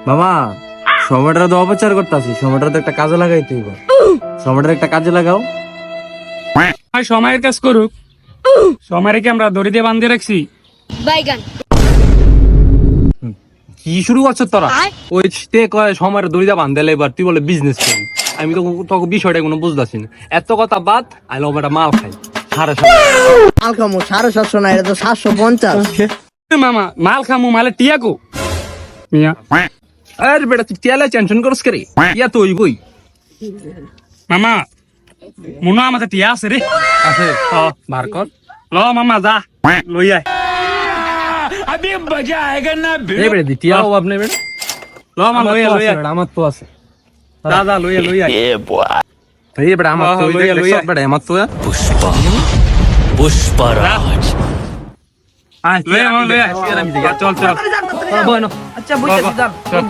মামা সময়টা তো অপচার করতেছি, সময়টা তো একটা কাজে লাগাইতে হইব। সময়টা একটা কাজে লাগাও। সময়ের কাজ করুক, সময়ের কি আমরা দড়ি দিয়ে বাঁধিয়ে রাখছি? বাইগান কি শুরু করছ তোরা? ওই তে কয় সময়ের দড়িটা বান্ধেলে, এবার তুই বলে বিজনেস করি। আমি তো তোকে বিষয়টা কোনো বুঝতেছি না। এত কথা বাদ, আইলো বেটা মাল খাই 750। মাল খামো 750 না, এটা তো 750। মামা মাল খামু, মালে টিয়াকু মিয়া। আরে বেটা তুই তেলে টেনশন করস করে, ইয়া তো হইবই। মামা মনে হয় আমাদের টিয়া আছে রে। আছে বার কর। ল মামা যা লই আয়। এই বেটা দি টিয়া অভাব নেই বেটা। ল মামা লই আয়, লই আয়। আমার তো আছে। যা যা লই আয়, লই আয়। এই বেটা আমার তো লইয়া, লইয়া। বেটা আমার তো আয়, লই আয় মামা, লই আয়। চল চল। বয় না। আচ্ছা বুঝতে বাবা, দিলাম। চল।